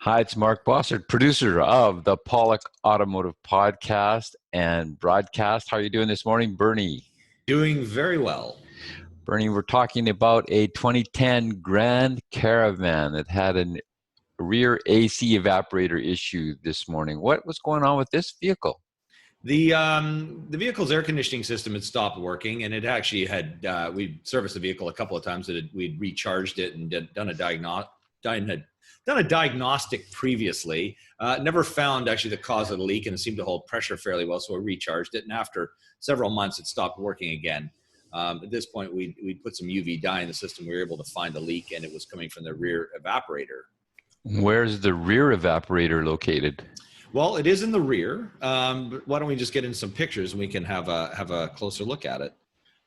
Hi, it's Mark Bossert, producer of the Pawlik Automotive podcast and broadcast. How are you doing this morning, Bernie? Doing very well. Bernie, we're talking about a 2010 Grand Caravan that had a rear AC evaporator issue this morning. What was going on with this vehicle? The vehicle's air conditioning system had stopped working, and it actually had we serviced the vehicle a couple of times. We'd recharged it and done a diagnostic previously. Never found actually the cause of the leak, and it seemed to hold pressure fairly well. So we recharged it, and after several months, it stopped working again. At this point, we put some UV dye in the system. We were able to find a leak, and it was coming from the rear evaporator. Where's the rear evaporator located? Well, it is in the rear. But why don't we just get into some pictures and we can have a closer look at it.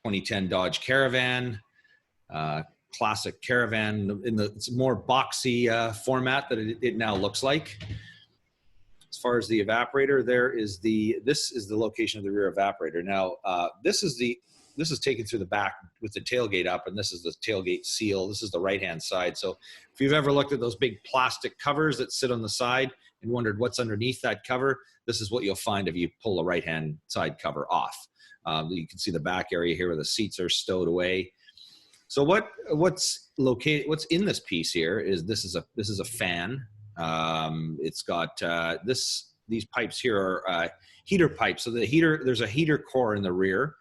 2010 Dodge Caravan, classic Caravan in the more boxy format that it now looks like. As far as the evaporator, this is the location of the rear evaporator. Now, this is taken through the back with the tailgate up, and this is the tailgate seal. This is the right-hand side. So if you've ever looked at those big plastic covers that sit on the side and wondered what's underneath that cover, this is what you'll find if you pull the right-hand side cover off. You can see the back area here where the seats are stowed away. So what's in this piece here is this is a fan. It's got these pipes here are heater pipes. So there's a heater core in the rear,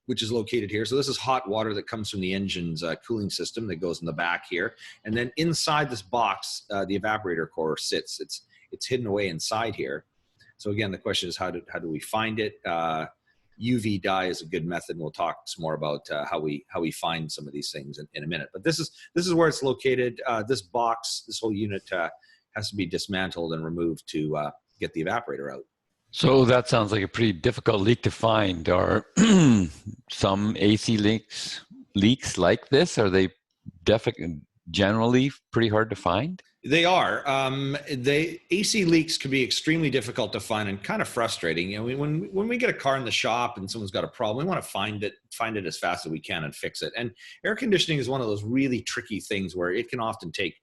which is located here. So this is hot water that comes from the engine's cooling system that goes in the back here. And then inside this box, the evaporator core sits. It's hidden away inside here. So again, the question is how do we find it? UV dye is a good method, and we'll talk some more about how we find some of these things in a minute. But this is where it's located. This box, this whole unit has to be dismantled and removed to get the evaporator out. So that sounds like a pretty difficult leak to find. Are some AC leaks like this? Are they generally pretty hard to find? They are. The AC leaks can be extremely difficult to find and kind of frustrating. You know, when we get a car in the shop and someone's got a problem, we want to find it as fast as we can and fix it. And air conditioning is one of those really tricky things where it can often take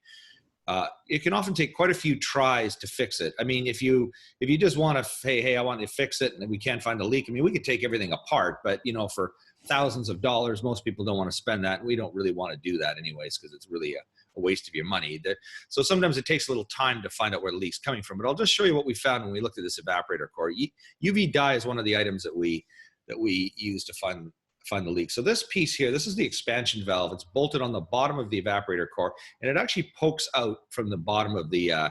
quite a few tries to fix it. I mean, if you just want to say, hey, I want to fix it, and we can't find a leak. I mean, we could take everything apart, but for thousands of dollars, most people don't want to spend that, and we don't really want to do that anyways because it's really a waste of your money. So sometimes it takes a little time to find out where the leak's coming from. But I'll just show you what we found when we looked at this evaporator core. UV dye is one of the items that we use to find the leak. So this piece here, this is the expansion valve. It's bolted on the bottom of the evaporator core, and it actually pokes out from the bottom of the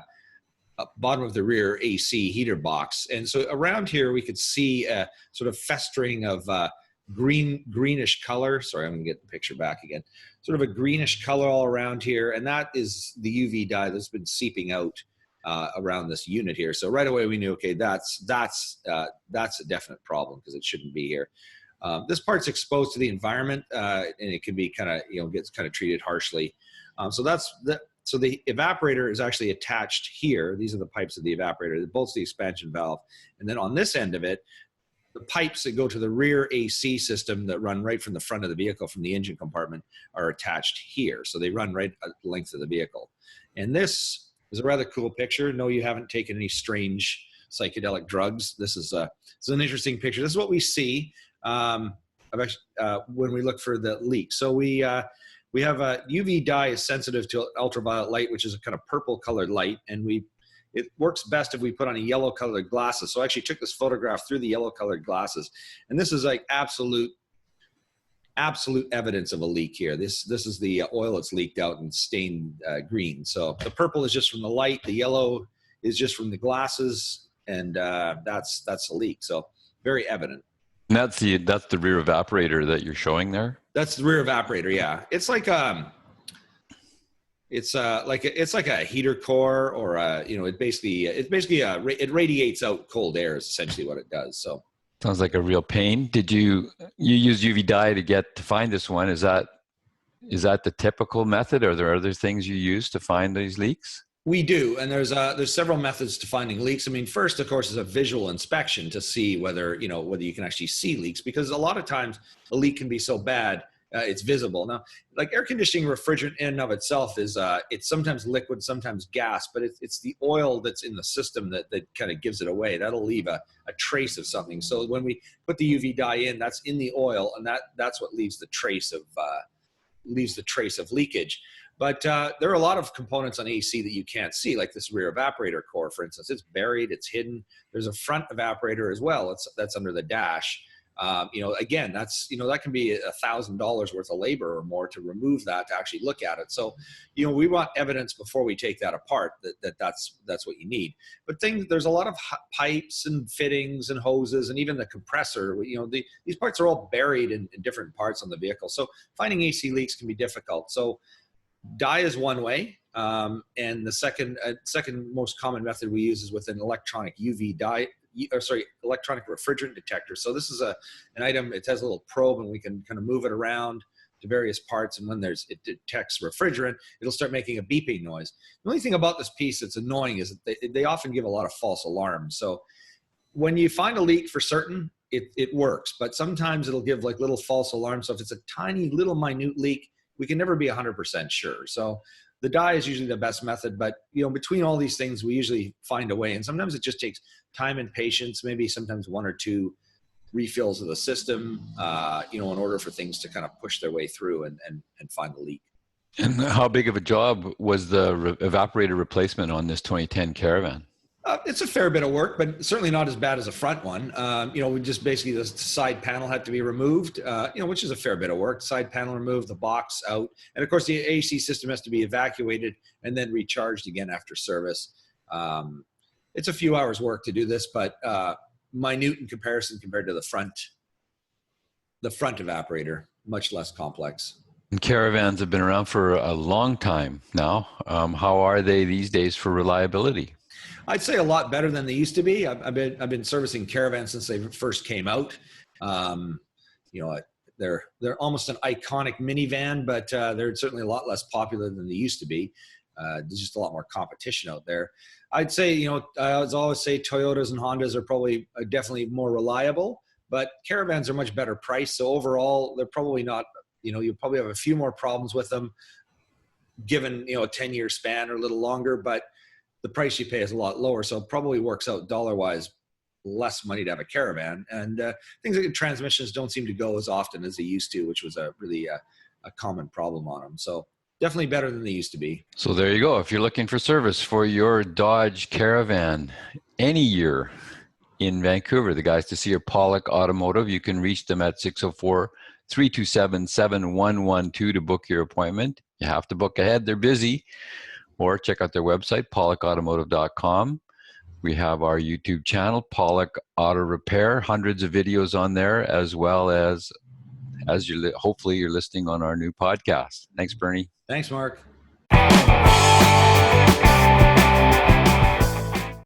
rear AC heater box. And so around here, we could see a sort of festering of greenish color. Sorry, I'm gonna get the picture back again. Sort of a greenish color all around here, and that is the UV dye that's been seeping out around this unit here. So right away we knew, okay, that's a definite problem because it shouldn't be here. This part's exposed to the environment, and it can be kind of gets kind of treated harshly. So the evaporator is actually attached here. These are the pipes of the evaporator. It bolts the expansion valve, and then on this end of it, the pipes that go to the rear AC system that run right from the front of the vehicle from the engine compartment are attached here. So they run right at the length of the vehicle. And this is a rather cool picture. No, you haven't taken any strange psychedelic drugs. This is an interesting picture. This is what we see when we look for the leak. So we have a UV dye is sensitive to ultraviolet light, which is a kind of purple colored light, and it works best if we put on a yellow colored glasses. So I actually took this photograph through the yellow colored glasses, and this is like absolute evidence of a leak here. This is the oil that's leaked out and stained green. So the purple is just from the light, the yellow is just from the glasses, and that's a leak. So very evident. And that's the rear evaporator that you're showing there? That's the rear evaporator, yeah. It's like it's like a heater core, or it radiates out cold air is essentially what it does. So sounds like a real pain. Did you use UV dye to find this one? Is that the typical method, or are there other things you use to find these leaks? We do, and there's several methods to finding leaks. I mean, first, of course, is a visual inspection to see whether you can actually see leaks, because a lot of times a leak can be so bad it's visible. Now, like air conditioning refrigerant in and of itself is it's sometimes liquid, sometimes gas, but it's the oil that's in the system that kind of gives it away. That'll leave a trace of something. So when we put the UV dye in, that's in the oil, and that's what leaves the trace of leakage. But there are a lot of components on AC that you can't see, like this rear evaporator core, for instance. It's buried, it's hidden. There's a front evaporator as well. That's under the dash. Again, that can be $1,000 worth of labor or more to remove that, to actually look at it. So, we want evidence before we take that apart that's what you need. But there's a lot of pipes and fittings and hoses and even the compressor. These parts are all buried in different parts on the vehicle. So finding AC leaks can be difficult. So dye is one way. And the second most common method we use is with an electronic electronic refrigerant detector. So this is an item, it has a little probe and we can kind of move it around to various parts. And when it detects refrigerant, it'll start making a beeping noise. The only thing about this piece that's annoying is that they often give a lot of false alarms. So when you find a leak for certain, it works, but sometimes it'll give like little false alarms. So if it's a tiny little minute leak, we can never be 100% sure. So the dye is usually the best method, but between all these things, we usually find a way. And sometimes it just takes time and patience, maybe sometimes 1 or 2 refills of the system, in order for things to kind of push their way through and find the leak. And how big of a job was the evaporator replacement on this 2010 Caravan? It's a fair bit of work, but certainly not as bad as the front one. We just basically, the side panel had to be removed, which is a fair bit of work. Side panel removed, the box out. And of course the AC system has to be evacuated and then recharged again after service. It's a few hours work to do this, but minute in comparison compared to the front evaporator, much less complex. And Caravans have been around for a long time now. How are they these days for reliability? I'd say a lot better than they used to be. I've been servicing Caravans since they first came out. They're almost an iconic minivan, but they're certainly a lot less popular than they used to be. There's just a lot more competition out there. I'd say, I always say Toyotas and Hondas are probably definitely more reliable, but Caravans are much better priced. So overall, they're probably not, you'll probably have a few more problems with them given, a 10-year span or a little longer, but the price you pay is a lot lower. So it probably works out dollar-wise less money to have a Caravan. And things like transmissions don't seem to go as often as they used to, which was a common problem on them. So definitely better than they used to be. So there you go. If you're looking for service for your Dodge Caravan any year in Vancouver, the guys to see are Pawlik Automotive. You can reach them at 604-327-7112 to book your appointment. You have to book ahead. They're busy. Or check out their website, pawlikautomotive.com. We have our YouTube channel, Pawlik Auto Repair, hundreds of videos on there, as well as hopefully you're listening on our new podcast. Thanks, Bernie. Thanks, Mark.